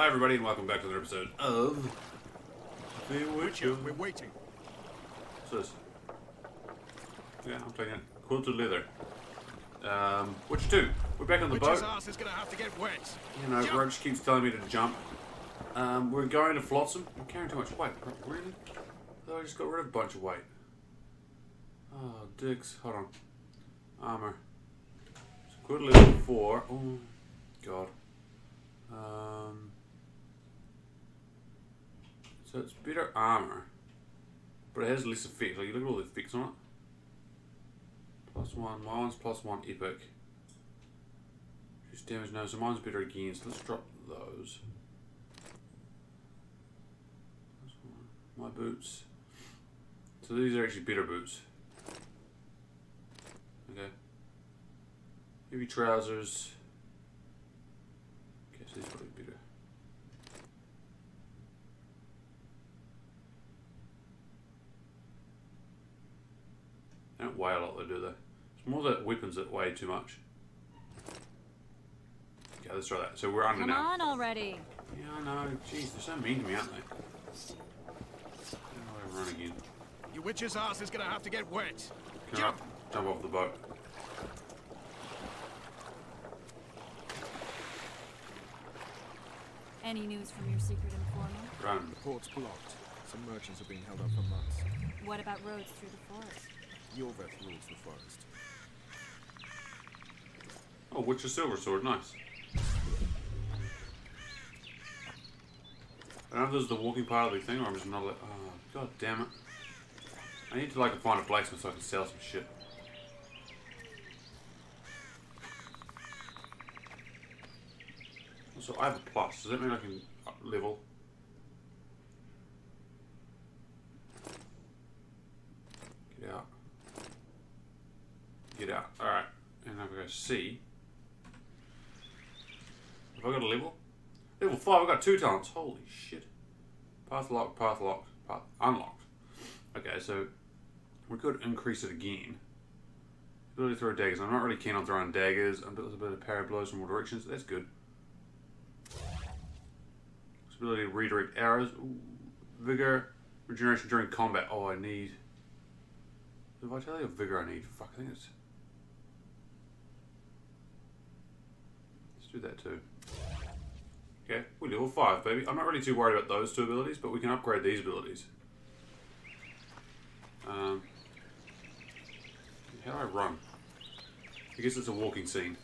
everybody, and welcome back to another episode of The Witcher. We're waiting. What's this? Yeah, I'm taking it. Quilted leather. Witcher 2. We're back on the boat. Witcher's ass is gonna have to get wet. You know, Roach keeps telling me to jump. We're going to Flotsam. I'm carrying too much weight. Really? Oh, I just got rid of a bunch of weight. Oh, dicks. Hold on. Armor. So quilted leather 4. Oh, God. So it's better armor, but it has less effect. Like, you look at all the effects on it. +1, mine's +1 epic. Reduce damage, no, so mine's better against. Let's drop those. My boots. So these are actually better boots. Okay. Heavy trousers. Okay, so these are probably better. They don't weigh a lot though, do they? It's more the weapons that weigh too much. Okay, let's try that. So we're under now. Come on already. Yeah, I know. Jeez, they're so mean to me, aren't they? How do I run again? Your witch's ass is gonna have to get wet. Can I jump off the boat? Any news from your secret informant? Run. The port's blocked. Some merchants are being held up for months. What about roads through the forest? Yorveth rules the forest. Oh, Witcher Silver Sword, nice. I don't know if this is the walking part of the thing, or I'm just not like, oh, god damn it. I need to like find a blacksmith so I can sell some shit. So I have a plus, does that mean I can level? Get out. Get out. Alright. And I'm going to C. Have I got a level? Level 5, I've got 2 talents. Holy shit. Path locked, path locked, path unlocked. Okay, so we could increase it again. Ability to throw daggers. I'm not really keen on throwing daggers. I'm a bit of parry blows from all directions. That's good. Ability to redirect arrows. Ooh. Vigor. Regeneration during combat. Oh, I need... The vitality of vigor I need. Fuck, I think it's... Let's do that too. Okay, we're level 5, baby. I'm not really too worried about those 2 abilities, but we can upgrade these abilities. How do I run? I guess it's a walking scene.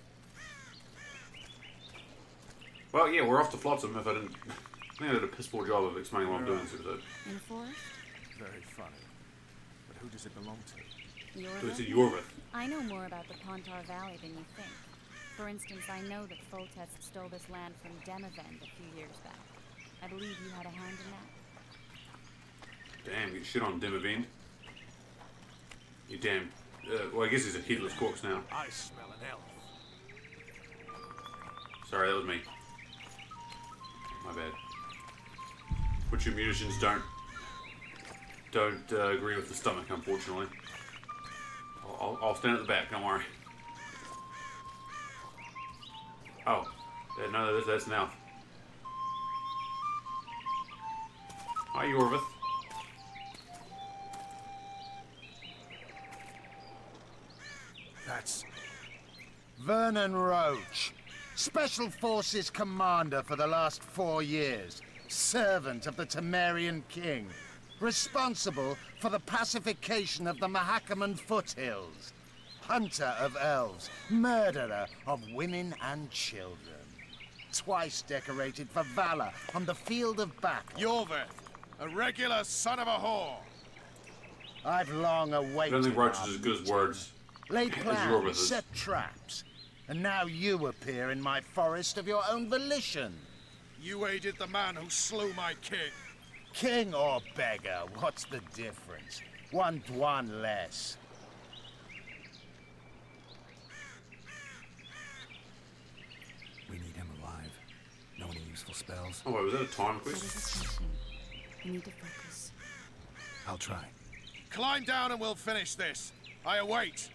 Well, yeah, we're off to Flotsam if I didn't... I think I did a piss poor job of explaining what I'm doing in this episode. In the forest? Very funny. But who does it belong to? So it's in Yorveth. I know more about the Pontar Valley than you think. For instance, I know that Foltest stole this land from Demavend a few years back. I believe you had a hand in that. Damn, get shit on Demavend. You damn... well, I guess he's a headless corpse now. I smell an elf. Sorry, that was me. My bad. Witcher musicians don't agree with the stomach, unfortunately. I'll stand at the back, don't worry. Oh, yeah, no, that's an elf. Hi, Yorveth. That's... Vernon Roach, Special Forces Commander for the last 4 years, servant of the Temerian King, responsible for the pacification of the Mahakaman foothills, hunter of elves, murderer of women and children, twice decorated for valor on the field of battle. Yorveth, a regular son of a whore. I've long awaited. I don't think Roach is as good as words. Laid Yorveth plans, is. set traps, and now you appear in my forest of your own volition. You aided the man who slew my king. King or beggar, what's the difference? One less. We need him alive. Know any useful spells? Oh wait, was that a time What quest? is this mission? We need to focus. I'll try. Climb down and we'll finish this. I await.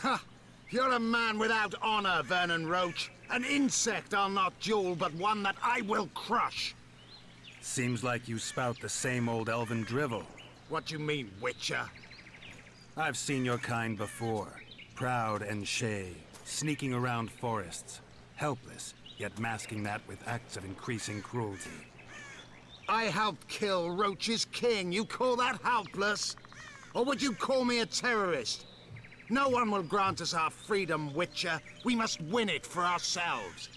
Ha! You're a man without honor, Vernon Roach. An insect I'll not duel, but one that I will crush. Seems like you spout the same old elven drivel. What do you mean, Witcher? I've seen your kind before. Proud and shay, sneaking around forests. Helpless, yet masking that with acts of increasing cruelty. I helped kill Roach's king. You call that helpless? Or would you call me a terrorist? No one will grant us our freedom, Witcher. We must win it for ourselves.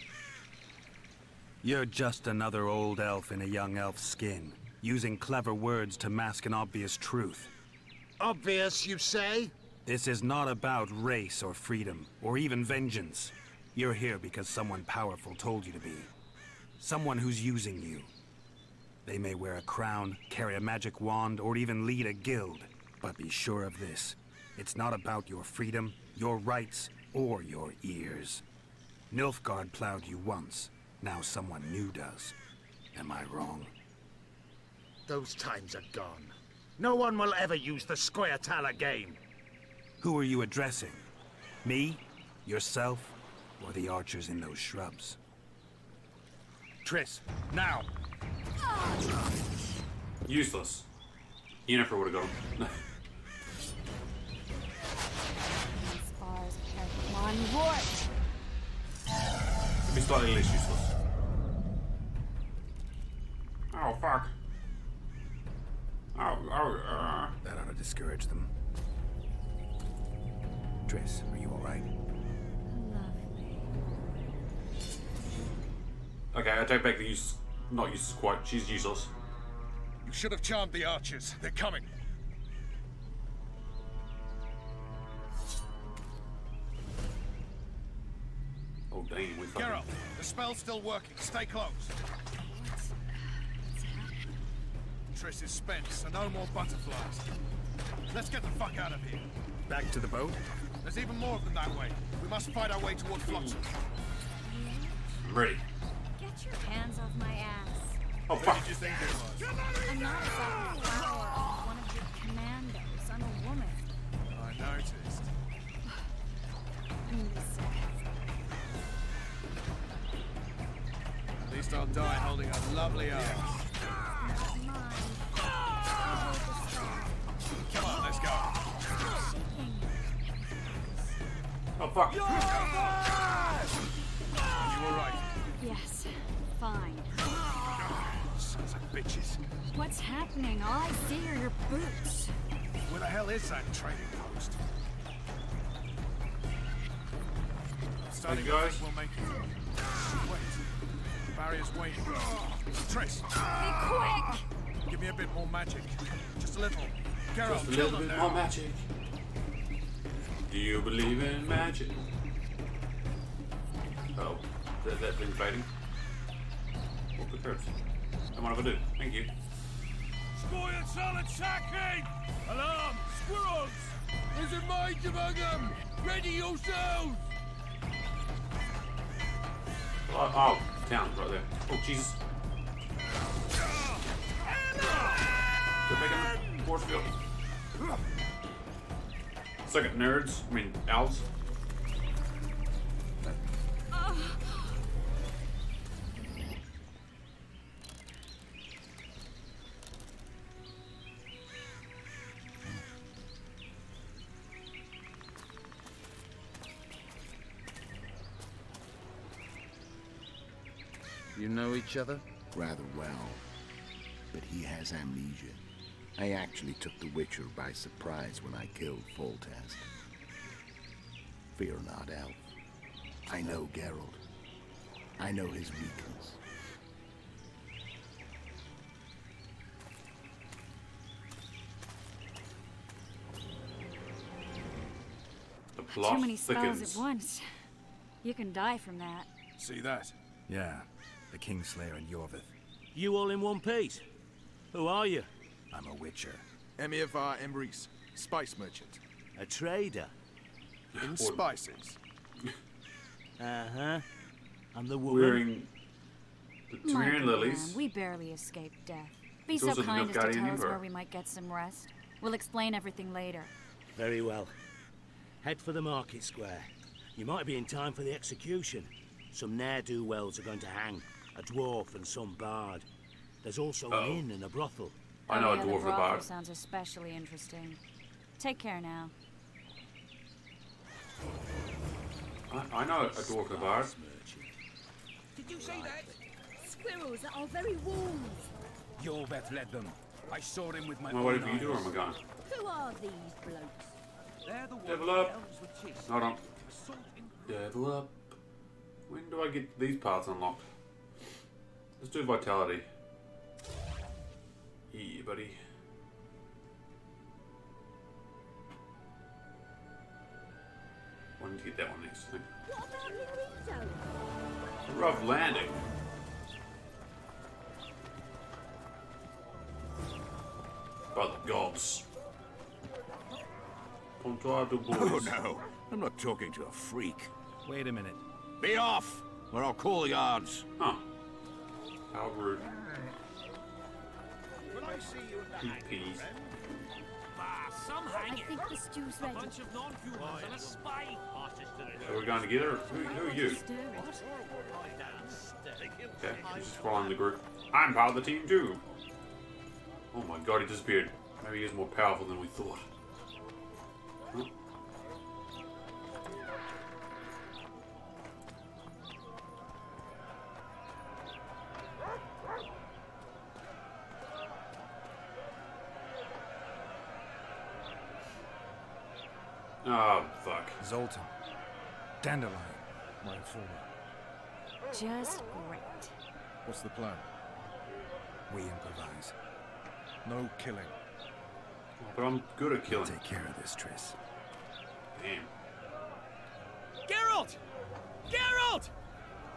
You're just another old elf in a young elf's skin, using clever words to mask an obvious truth. Obvious, you say? This is not about race or freedom, or even vengeance. You're here because someone powerful told you to be. Someone who's using you. They may wear a crown, carry a magic wand, or even lead a guild. But be sure of this. It's not about your freedom, your rights, or your ears. Nilfgaard plowed you once. Now someone new does. Am I wrong? Those times are gone. No one will ever use the Square-Tal again. Who are you addressing? Me? Yourself? Or the archers in those shrubs? Triss, now! Useless. Yennefer would have got him. Spars, Pokemon, Wart! Could be slightly less useless. Oh, fuck. That ought to discourage them. Triss, are you alright? Lovely. Okay, I take back the use. Not useless quite. She's useless. You should have charmed the archers. They're coming. Oh, dang. We fucking... Geralt, the spell's still working. Stay close. What's happening? Triss is spent, so no more butterflies. Let's get the fuck out of here. Back to the boat? There's even more of them that way. We must fight our way toward Flotsam. I'm ready. Get your hands off my ass. Oh, Who fuck. did you think it was? I'm not exactly a follower of one of your commandos. I'm a woman. I noticed. Listen. At least I'll die holding a lovely arm. Not mine. I'll hold the strong. Come on, let's go. Shaking. Oh, fuck. You were right. Yes. Fine. Sons of bitches. What's happening? All I see are your boots. Where the hell is that trading post? Starting Hey, to guys. think we'll make it. Wait. The barrier's waiting. Triss, Be quick! give me a bit more magic. Just a little. Geralt, Just a kill little them bit now. more magic. Do you believe in magic? Oh, that thing's fighting. What good hurts? And what if I do? Thank you. Squire solid attacking! Alarm! Squirrels! There's a mage among them! Ready yourselves! Oh, town right there. Oh, Jesus. They're making force field. Second, nerds. I mean, owls. You know each other? Rather well, but he has amnesia. I actually took the Witcher by surprise when I killed Foltest. Fear not, Elf. I know Geralt. I know his weakness. The plot Too many spells thickens. at once. You can die from that. See that? Yeah, the Kingslayer and Yorvith. You all in one piece? Who are you? I'm a witcher. Emiavar Emrys, spice merchant. A trader? In spices. Uh-huh. I'm the woman. Wearing the My Tyrian good lilies. man, we barely escaped death. Be It's so also the kind as to Nilfgaardian tell us Emperor. where we might get some rest. We'll explain everything later. Very well. Head for the market square. You might be in time for the execution. Some ne'er-do-wells are going to hang. A dwarf and some bard. There's also an inn and a brothel. I know a yeah, dwarf and a bard. Sounds especially interesting. Take care now. I know a dwarf and a bard. Did you say that? Squirrels that are very wolves. Jorvet led them. I saw him with my Well, whatever you do, I'm a gun. Who are these blokes? They're the ones Level up. elves were chasing. Hold on. Assault in- Level up. When do I get these parts unlocked? Let's do vitality. Yeah, buddy. I need to get that one next thing. What about Lorito? It's a rough landing. By the gods. Comptoir du bois. Oh no, I'm not talking to a freak. Wait a minute. Be off, or I'll call the guards. Huh. How rude. Will I see you at the Peas. some I think the stew's ready. bunch of non-humans and a spy. So we're going together? Who are you? Stir it. Okay, he's just following the group. I'm part of the team too. Oh my god, he disappeared. Maybe he is more powerful than we thought. Huh? Oh, fuck. Zoltan. Dandelion, my informer. Just great. What's the plan? We improvise. No killing. But I'm good at We'll killing. take care of this, Triss. Damn. Geralt! Geralt!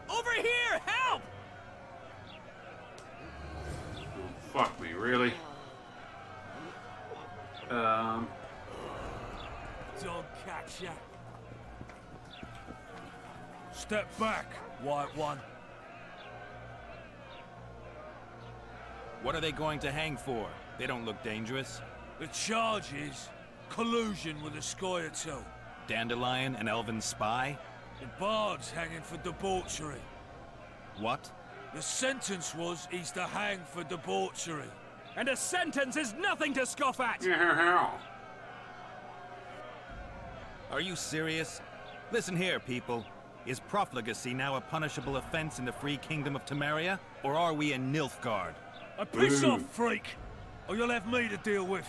Over here! Help! Oh, fuck me, really? Don't catch ya. Step back, White One. What are they going to hang for? They don't look dangerous. The charge is collusion with a Scoia'tael. Dandelion, an elven spy? The bard's hanging for debauchery. What? The sentence was he's to hang for debauchery. And a sentence is nothing to scoff at! Yeah. Are you serious? Listen here, people. Is profligacy now a punishable offense in the free kingdom of Temeria? Or are we in Nilfgaard? Piss Ooh. off, freak! Or you'll have me to deal with.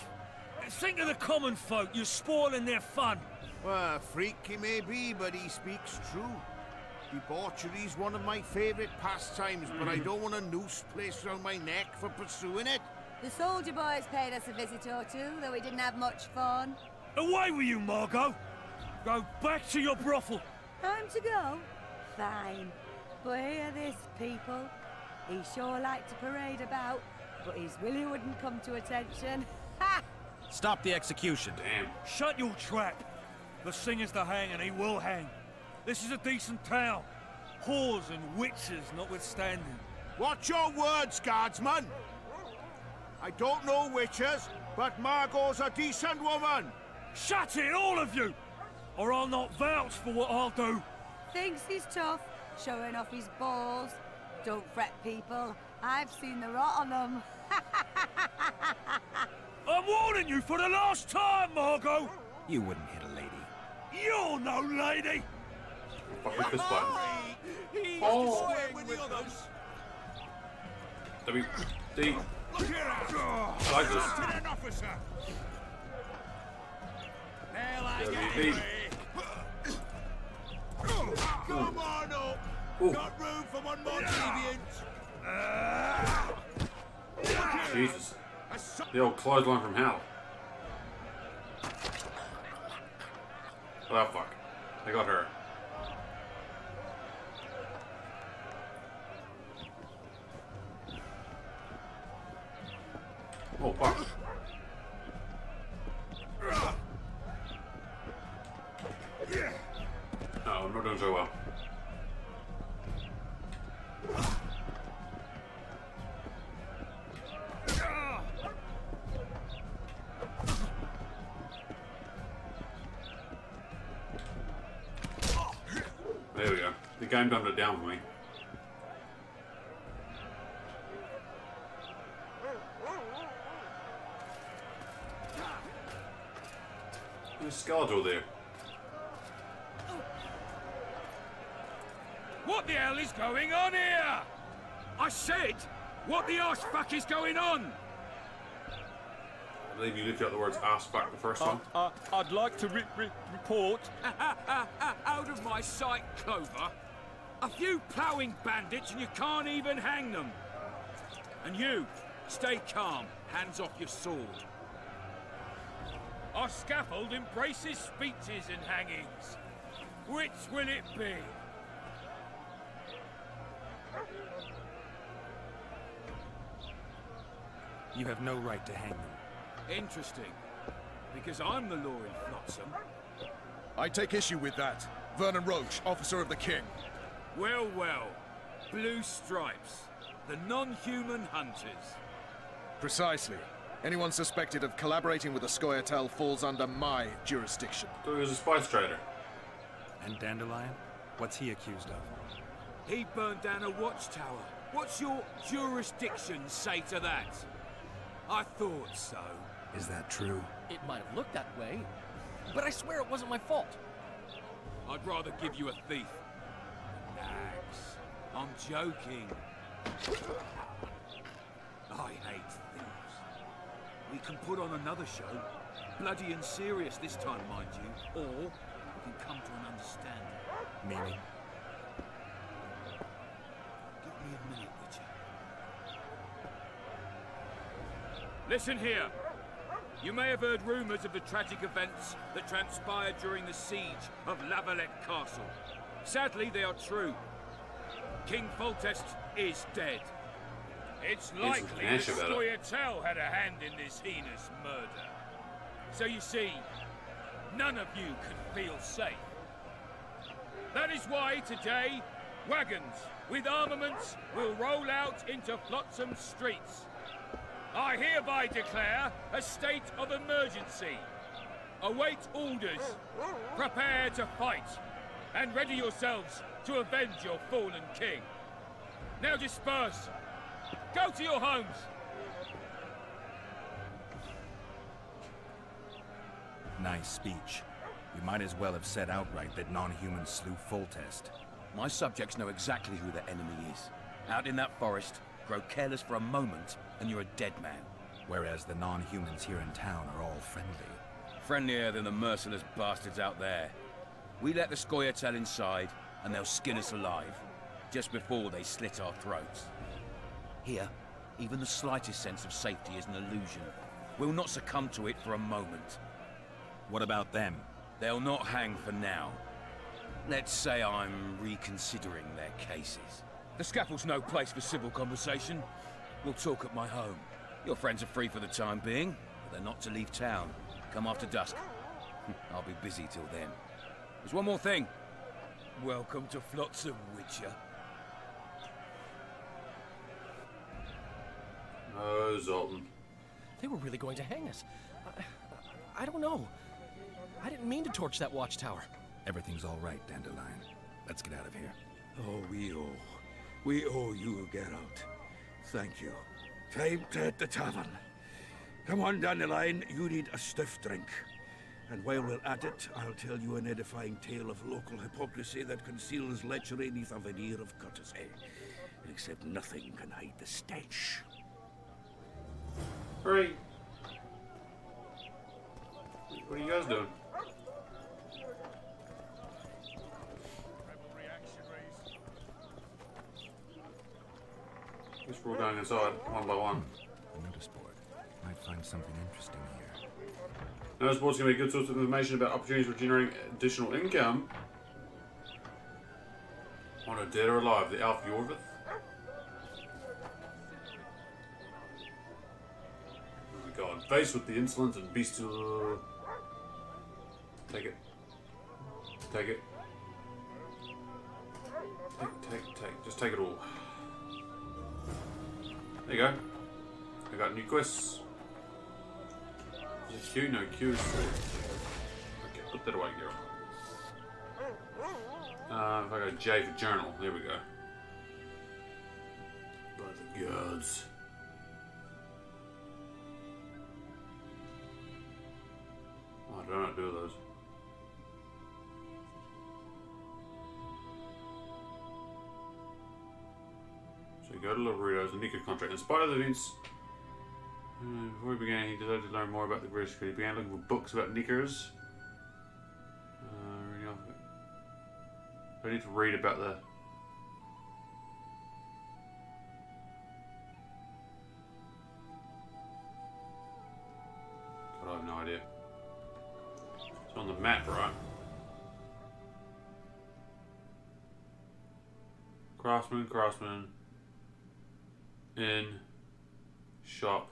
Think of the common folk, you're spoiling their fun. Well, a freak he may be, but he speaks true. Debauchery's one of my favourite pastimes, but I don't want a noose placed around my neck for pursuing it. The soldier boys paid us a visit or two, though we didn't have much fun. Away with you, Margot! Go back to your brothel! Time to go? Fine. But hear this, people. He sure liked to parade about, but his willy wouldn't come to attention. Ha! Stop the execution. Damn. Shut your trap! The singer's to hang and he will hang. This is a decent town. Whores and witches notwithstanding. Watch your words, guardsman! I don't know witches, but Margot's a decent woman! Shut it, all of you! Or I'll not vouch for what I'll do. Thinks he's tough, showing off his balls. Don't fret, people. I've seen the rot on them. I'm warning you for the last time, Margot! You wouldn't hit a lady. You're no lady! Fuck with this button. Oh! W, D. Look here! I like this. An officer! WD. Come on up! Ooh. Got room for one more deviant! Jesus. The old clothesline from hell. Oh, fuck. I got her. Oh, fuck. Oh, I'm not doing so well. There we go. The game dumbed it down for me. There's a Skeletor there. What the hell is going on here? I said, what the arse fuck is going on? I believe you lifted out the words ass fuck the first one. I'd like to report. Out of my sight, Clover. A few ploughing bandits and you can't even hang them. And you, stay calm, hands off your sword. Our scaffold embraces speeches and hangings. Which will it be? You have no right to hang them. Interesting. Because I'm the law in Flotsam. I take issue with that. Vernon Roach, officer of the king. Well, well. Blue stripes. The non-human hunters. Precisely. Anyone suspected of collaborating with the Scoia'tael falls under my jurisdiction. So he was a spice trader. And Dandelion? What's he accused of? He burned down a watchtower. What's your jurisdiction say to that? I thought so. Is that true? It might have looked that way, but I swear it wasn't my fault. I'd rather give you a thief. Nags. I'm joking. I hate thieves. We can put on another show. Bloody and serious this time, mind you. Or we can come to an understanding. Meaning? Give me a minute, Witcher. Listen here. You may have heard rumors of the tragic events that transpired during the siege of Lavalette Castle. Sadly, they are true. King Foltest is dead. It's likely that Scoia'tael had a hand in this heinous murder. So you see, none of you can feel safe. That is why today, wagons with armaments will roll out into Flotsam streets. I hereby declare a state of emergency. Await orders. Prepare to fight. And ready yourselves to avenge your fallen king. Now disperse. Go to your homes. Nice speech. You might as well have said outright that non-humans slew Foltest. My subjects know exactly who the enemy is. Out in that forest, grow careless for a moment, and you're a dead man. Whereas the non-humans here in town are all friendly. Friendlier than the merciless bastards out there. We let the Scoia'tael inside, and they'll skin us alive, just before they slit our throats. Here, even the slightest sense of safety is an illusion. We'll not succumb to it for a moment. What about them? They'll not hang for now. Let's say I'm reconsidering their cases. The scaffold's no place for civil conversation. We'll talk at my home. Your friends are free for the time being, but they're not to leave town. Come after dusk. I'll be busy till then. There's one more thing. Welcome to Flotsam, Witcher. Oh, Zoltan. They were really going to hang us. I don't know. I didn't mean to torch that watchtower. Everything's all right, Dandelion. Let's get out of here. Oh, we owe you, Geralt. Thank you. Time to hit the tavern. Come on, Dandelion, you need a stiff drink. And while we're at it, I'll tell you an edifying tale of local hypocrisy that conceals lechery neath a veneer of courtesy. Except nothing can hide the stench. Hurry! What are you guys doing? Let's roll down inside, one by one. Notice board. Might find something interesting here. Notice board's going to be a good source of information about opportunities for generating additional income. On a dead or alive, the Alf Yorvith. Oh my god, faced with the insolence and bestial. Take it. Take it. Take. Just take it all. There you go. I got new quests. Is it Q? No, Q is 4. Okay, put that away, girl. If I go J for journal, there we go. By the gods. Oh, I don't know how to do those. So go to Laredo's, a Nika contract. In spite of the events, before he began, he decided to learn more about the British. He began looking for books about Nickers. I need to read about the... God, I have no idea. It's on the map, right? Craftsman, craftsman. In. Shop.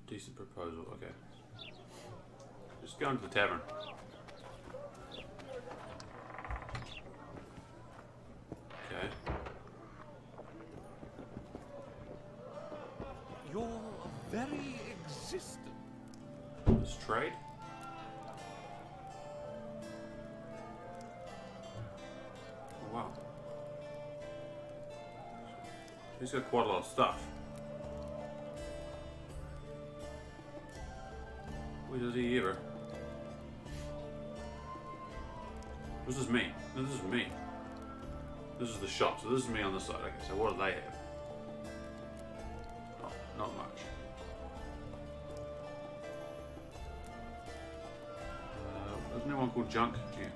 Decent proposal, okay. Just go into the tavern. Okay. Your very existence. Let's trade. Oh, wow. He's got quite a lot of stuff. Where does he ever? This is me. This is me. This is the shop, so this is me on this side. Okay, so what do they have? Oh, not much. Isn't there one called Junk? Yeah.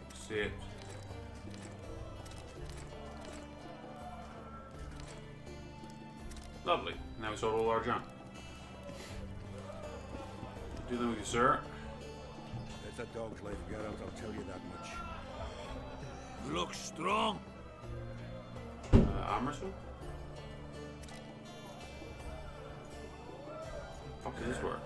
Accept. Lovely. Now we sold all our junk. Do them with you, sir. It's a dog's life, Geralt, I'll tell you that much. Looks strong. Arm wrestle? Fuck does this work?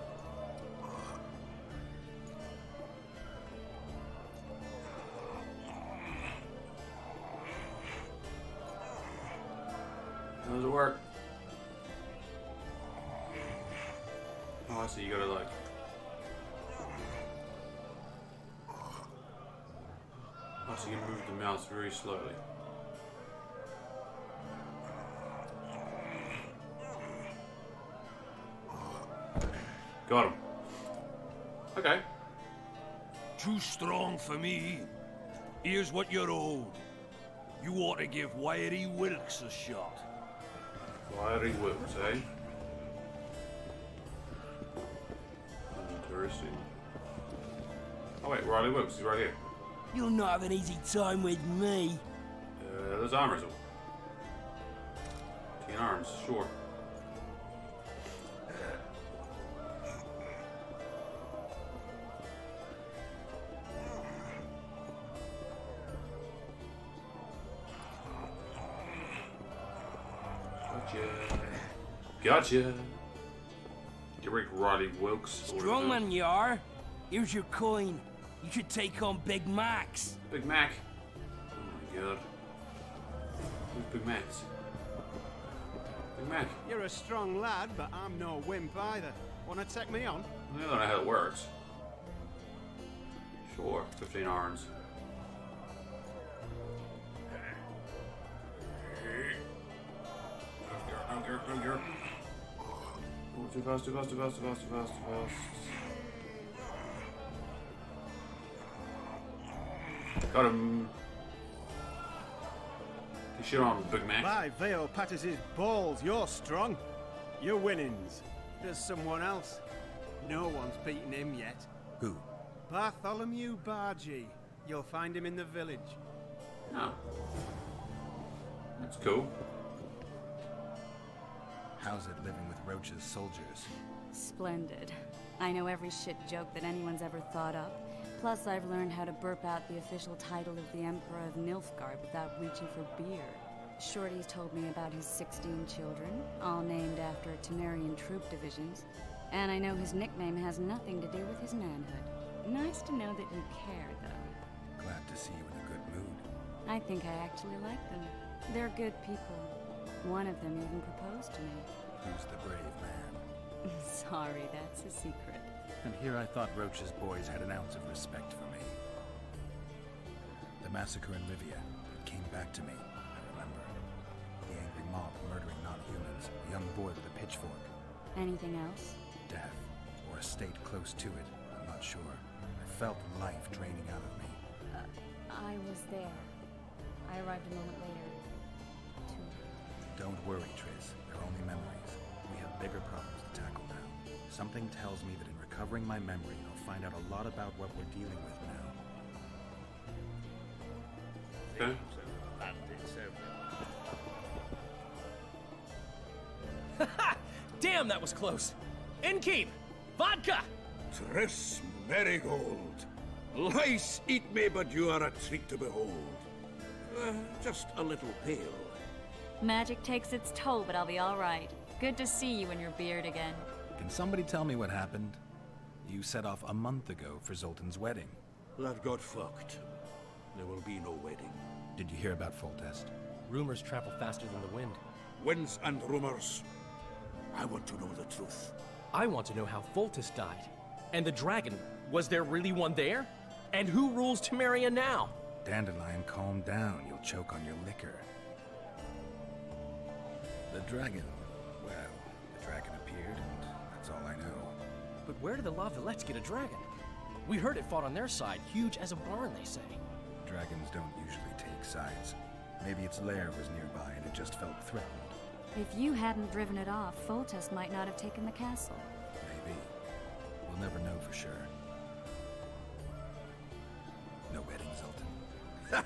How does it work? Oh, I see. You gotta like. Oh, so you move the mouse very slowly. Got him. Okay. Too strong for me. Here's what you're owed. You ought to give Wiry Wilkes a shot. Wiry Wilkes, eh? Interesting. Oh wait, Riley Wilkes, he's right here. You'll not have an easy time with me. There's arm wrestle. 10 arms, sure. Gotcha. Get rid of Riley Wilkes. Strong man you are. Here's your coin. You should take on Big Max. Big Mac. Oh my god. Who's Big Max? Big Mac. You're a strong lad, but I'm no wimp either. Wanna take me on? I don't know how it works. Sure, 15 irons. No, oh, too fast. Got him. Get shit on, Big Mac. By Vale patters his balls, you're strong. You're winnings. There's someone else. No one's beaten him yet. Who? Bartholomew Bargy. You'll find him in the village. Oh. That's cool. How's it living with Roach's soldiers? Splendid. I know every shit joke that anyone's ever thought up. Plus, I've learned how to burp out the official title of the Emperor of Nilfgaard without reaching for beer. Shorty's told me about his 16 children, all named after Temerian troop divisions. And I know his nickname has nothing to do with his manhood. Nice to know that you care, though. glad to see you in a good mood. I think I actually like them. They're good people. One of them even proposed to me. Who's the brave man? Sorry, that's a secret. And here I thought Roach's boys had an ounce of respect for me. The massacre in Rivia, it came back to me, I remember. The angry mob murdering non-humans, a young boy with a pitchfork. Anything else? Death, or a state close to it, I'm not sure. I felt life draining out of me. I was there. I arrived a moment later. Too late. Don't worry, Triss. They're only memories. We have bigger problems to tackle now. Something tells me that in recovering my memory, I'll find out a lot about what we're dealing with now. Okay. Damn, that was close. Innkeep! Vodka! Triss Marigold. Lice eat me, but you are a treat to behold. Just a little pale. Magic takes its toll, but I'll be all right. Good to see you in your beard again. Can somebody tell me what happened? You set off a month ago for Zoltan's wedding. That got fucked. There will be no wedding. Did you hear about Foltest? Rumors travel faster than the wind. Winds and rumors. I want to know the truth. I want to know how Foltest died. And the dragon, was there really one there? And who rules Temeria now? Dandelion, calm down. You'll choke on your liquor. The dragon. Well, the dragon appeared, and that's all I know. But where did the Lavalettes get a dragon? We heard it fought on their side, huge as a barn, they say. Dragons don't usually take sides. Maybe its lair was nearby and it just felt threatened. If you hadn't driven it off, Foltest might not have taken the castle. Maybe. We'll never know for sure. No wedding, Zoltan.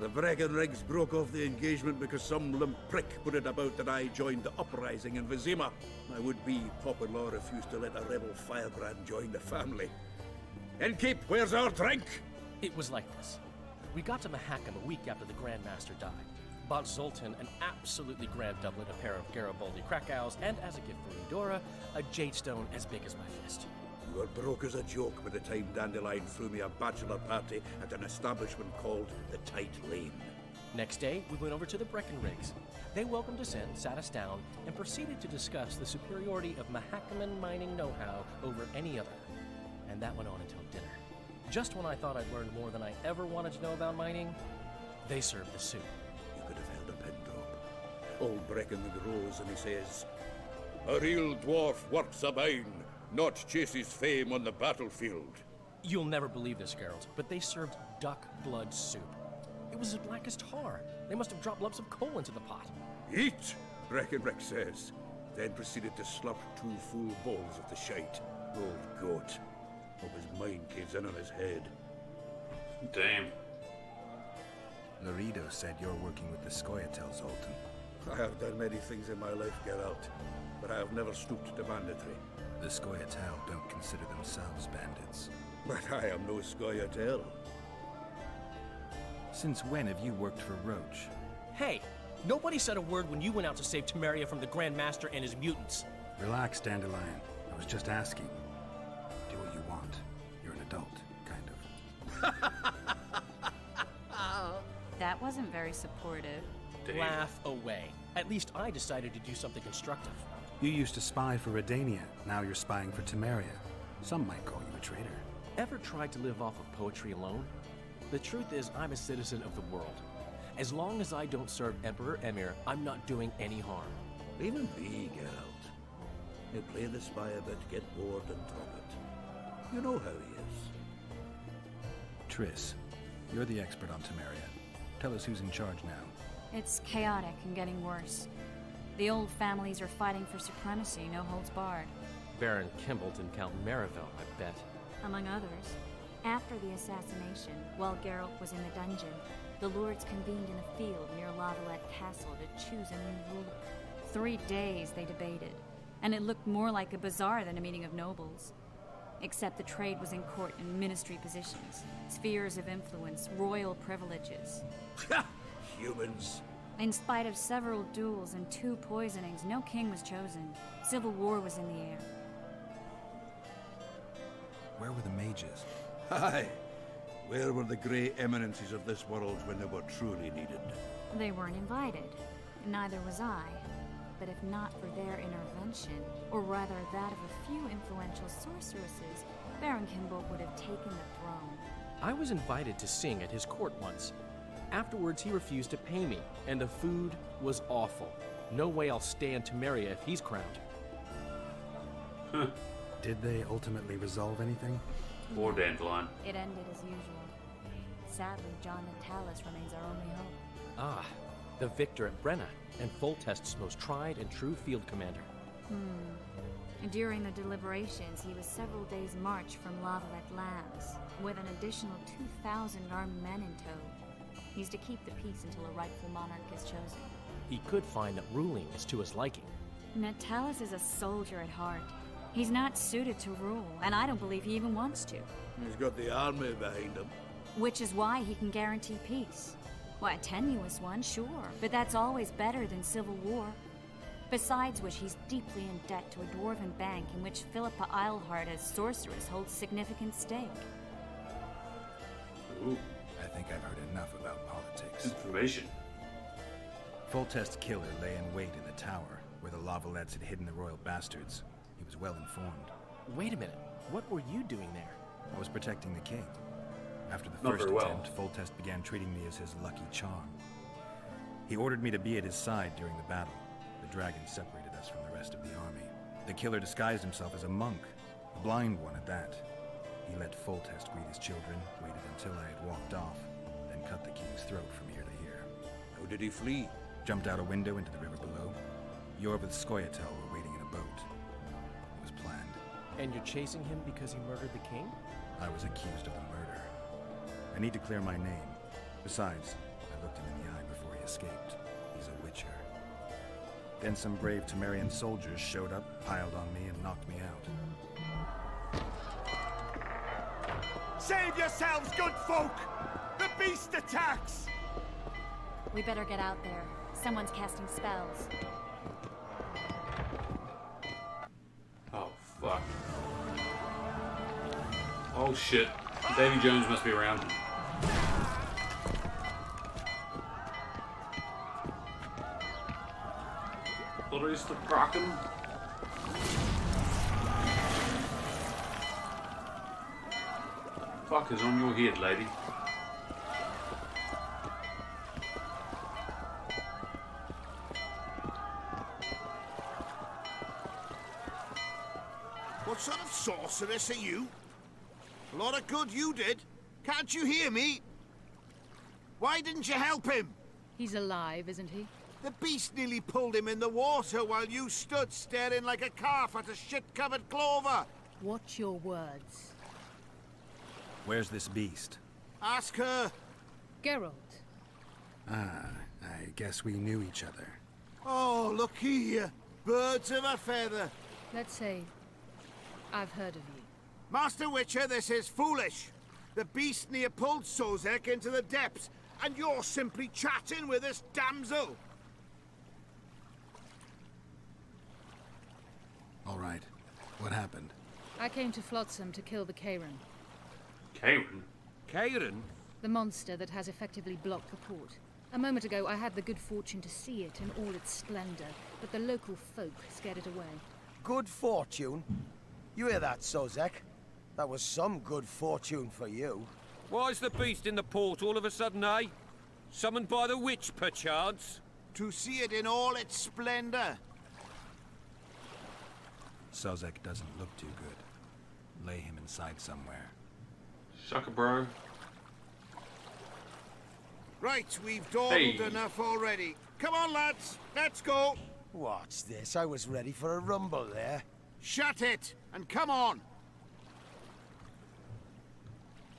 The Breckenrigs broke off the engagement because some limp prick put it about that I joined the uprising in Vizima. My would-be Poplar refused to let a rebel firebrand join the family. Innkeep, where's our drink? It was like this. We got to Mahakam a week after the Grand Master died. Bought Zoltan an absolutely grand doublet, a pair of Garibaldi Krakows, and as a gift for Eudora, a jade stone as big as my fist. You were broke as a joke by the time Dandelion threw me a bachelor party at an establishment called the Tight Lane. Next day, we went over to the Breckenrigs. They welcomed us in, sat us down, and proceeded to discuss the superiority of Mahakaman mining know-how over any other. And that went on until dinner. Just when I thought I'd learned more than I ever wanted to know about mining, they served the soup. You could have held a pin drop. Old Breckenrig rose and he says, "A real dwarf works a mine, not chases fame on the battlefield." You'll never believe this, Geralt, but they served duck blood soup. It was as black as tar. They must have dropped lumps of coal into the pot. "Eat," Breckenrig says, then proceeded to slurp 2 full bowls of the shite. Old goat. Hope his mind caves in on his head. Damn. Laredo said you're working with the Scoia'tael, Zoltan. I have done many things in my life, Geralt, but I have never stooped to banditry. The Scoia'tael don't consider themselves bandits. But I am no Scoia'tael. Since when have you worked for Roach? Hey, nobody said a word when you went out to save Temeria from the Grand Master and his mutants. Relax, Dandelion. I was just asking. Do what you want. You're an adult, kind of. That wasn't very supportive. Damn. Laugh away. At least I decided to do something constructive. You used to spy for Redania. Now you're spying for Temeria. Some might call you a traitor. Ever tried to live off of poetry alone? The truth is, I'm a citizen of the world. As long as I don't serve Emperor Emir, I'm not doing any harm. Even me, Geralt. You play the spy a bit, get bored and drop it. You know how he is. Triss, you're the expert on Temeria. Tell us who's in charge now. It's chaotic and getting worse. The old families are fighting for supremacy, no holds barred. Baron Kimbolt and Count Marivelle, I bet. Among others. After the assassination, while Geralt was in the dungeon, the lords convened in a field near Lavalette Castle to choose a new ruler. 3 days they debated, and it looked more like a bazaar than a meeting of nobles. Except the trade was in court and ministry positions, spheres of influence, royal privileges. Humans. In spite of several duels and 2 poisonings, no king was chosen. Civil war was in the air. Where were the mages? Aye. Where were the grey eminences of this world when they were truly needed? They weren't invited. Neither was I. But if not for their intervention, or rather that of a few influential sorceresses, Baron Kimball would have taken the throne. I was invited to sing at his court once. Afterwards, he refused to pay me, and the food was awful. No way I'll stay in Temeria if he's crowned. Did they ultimately resolve anything? Or Dandelion. It ended as usual. Sadly, John Natalis remains our only hope. Ah, the victor at Brenna, and Foltest's most tried and true field commander. During the deliberations, he was several days' march from Lavalette lands, with an additional 2,000 armed men in tow. He's to keep the peace until a rightful monarch is chosen. He could find that ruling is to his liking. Natalis is a soldier at heart. He's not suited to rule, and I don't believe he even wants to. He's got the army behind him. Which is why he can guarantee peace. Why, a tenuous one, sure, but that's always better than civil war. Besides which, he's deeply in debt to a dwarven bank in which Philippa Eilhart, as sorceress, holds significant stake. Ooh. I think I've heard enough about politics. Information. Foltest's killer lay in wait in the tower, where the Lavalettes had hidden the royal bastards. He was well informed. Wait a minute. What were you doing there? I was protecting the king. After the Not first very well. attempt, Foltest began treating me as his lucky charm. He ordered me to be at his side during the battle. The dragon separated us from the rest of the army. The killer disguised himself as a monk, a blind one at that. He let Foltest greet his children, waited until I had walked off, then cut the king's throat from ear to ear. How did he flee? Jumped out a window into the river below. Yor with Skoyatel were waiting in a boat. It was planned. And you're chasing him because he murdered the king? I was accused of the murder. I need to clear my name. Besides, I looked him in the eye before he escaped. He's a witcher. Then some brave Temerian soldiers showed up, piled on me, and knocked me out. Save yourselves, good folk! The beast attacks! We better get out there. Someone's casting spells. Oh, fuck. Oh, shit. Davy Jones must be around. What is the Kraken? Fuck is on your head, lady? What sort of sorceress are you? A lot of good you did. Can't you hear me? Why didn't you help him? He's alive, isn't he? The beast nearly pulled him in the water while you stood staring like a calf at a shit-covered clover. Watch your words. Where's this beast? Ask her. Geralt. Ah, I guess we knew each other. Oh, look here. Birds of a feather. Let's say I've heard of you. Master Witcher, this is foolish. The beast near pulled Sozek into the depths, and you're simply chatting with this damsel. All right. What happened? I came to Flotsam to kill the Karen. Karen? Karen? The monster that has effectively blocked the port. A moment ago, I had the good fortune to see it in all its splendor, but the local folk scared it away. Good fortune? You hear that, Sozek? That was some good fortune for you. Why's the beast in the port all of a sudden, eh? Summoned by the witch, perchance? To see it in all its splendor. Sozek doesn't look too good. Lay him inside somewhere. Sucker, bro. Right, we've dawdled enough already. Come on, lads, let's go. What's this? I was ready for a rumble there. Shut it, and come on.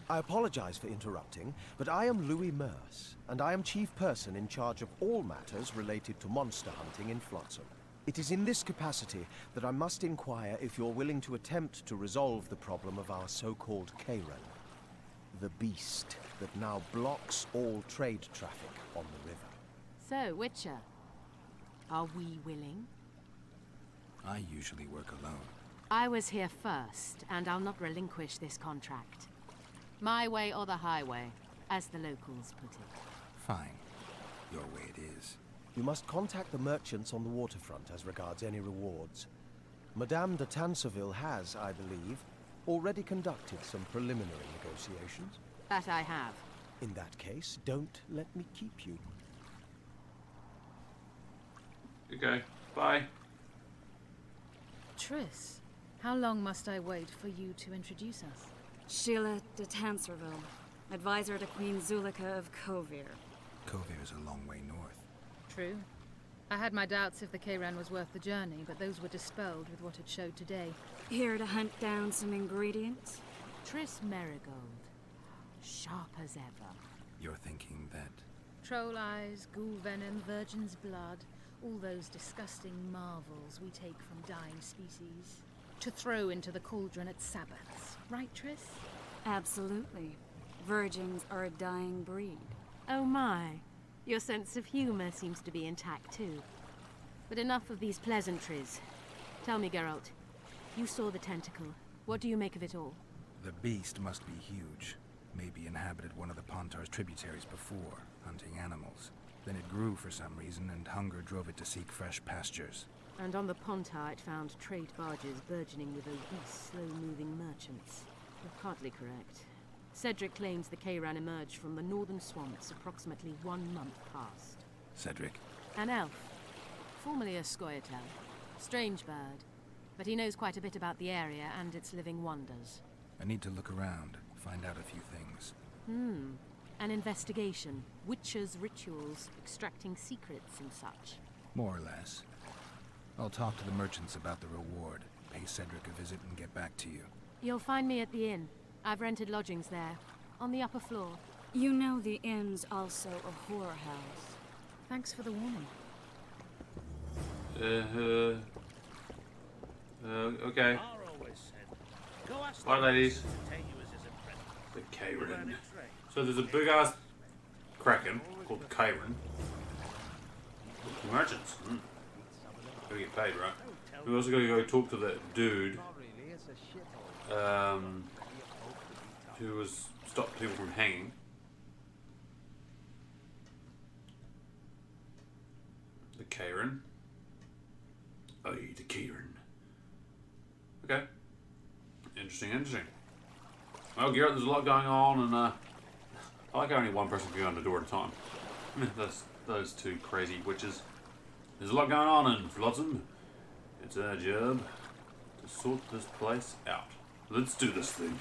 I apologize for interrupting, but I am Louis Merce, and I am chief person in charge of all matters related to monster hunting in Flotsam. It is in this capacity that I must inquire if you're willing to attempt to resolve the problem of our so-called Karen, the beast that now blocks all trade traffic on the river. So, Witcher, are we willing? I usually work alone. I was here first, and I'll not relinquish this contract. My way or the highway, as the locals put it. Fine. Your way it is. You must contact the merchants on the waterfront as regards any rewards. Madame de Tanseville has, I believe, already conducted some preliminary negotiations. That I have. In that case, don't let me keep you. Okay, bye. Triss, how long must I wait for you to introduce us? Sheila de Tanserville, advisor to Queen Zulika of Kovir. Kovir's a long way north. True. I had my doubts if the Kayran was worth the journey, but those were dispelled with what it showed today. Here to hunt down some ingredients? Triss Merigold. Sharp as ever. You're thinking that... Troll eyes, ghoul venom, virgin's blood, all those disgusting marvels we take from dying species, to throw into the cauldron at Sabbaths. Right, Triss? Absolutely. Virgins are a dying breed. Oh my. Your sense of humor seems to be intact too. But enough of these pleasantries. Tell me, Geralt, you saw the tentacle. What do you make of it all? The beast must be huge. Maybe inhabited one of the Pontar's tributaries before, hunting animals. Then it grew for some reason, and hunger drove it to seek fresh pastures. And on the Pontar it found trade barges burgeoning with obese, slow-moving merchants. You're partly correct. Cedric claims the Kayran emerged from the northern swamps approximately 1 month past. Cedric? An elf. Formerly a Scoia'tael. Strange bird. But he knows quite a bit about the area and its living wonders. I need to look around, find out a few things. An investigation. Witches' rituals, extracting secrets and such. More or less. I'll talk to the merchants about the reward, pay Cedric a visit and get back to you. You'll find me at the inn. I've rented lodgings there, on the upper floor. You know the inn's also a whorehouse. Thanks for the warning. Okay. Bye, ladies. The Kayran. So there's a big-ass kraken called the Kayran. Merchants. Gotta get paid, right? We also gotta go talk to that dude. Who was stopped people from hanging. The Kayran. Oh, the Kayran. Okay. Interesting, interesting. Well, Geralt, there's a lot going on, and I like how only one person can go on the door at a time. I mean, those two crazy witches. There's a lot going on in Flotsam. It's our job to sort this place out. Let's do this thing.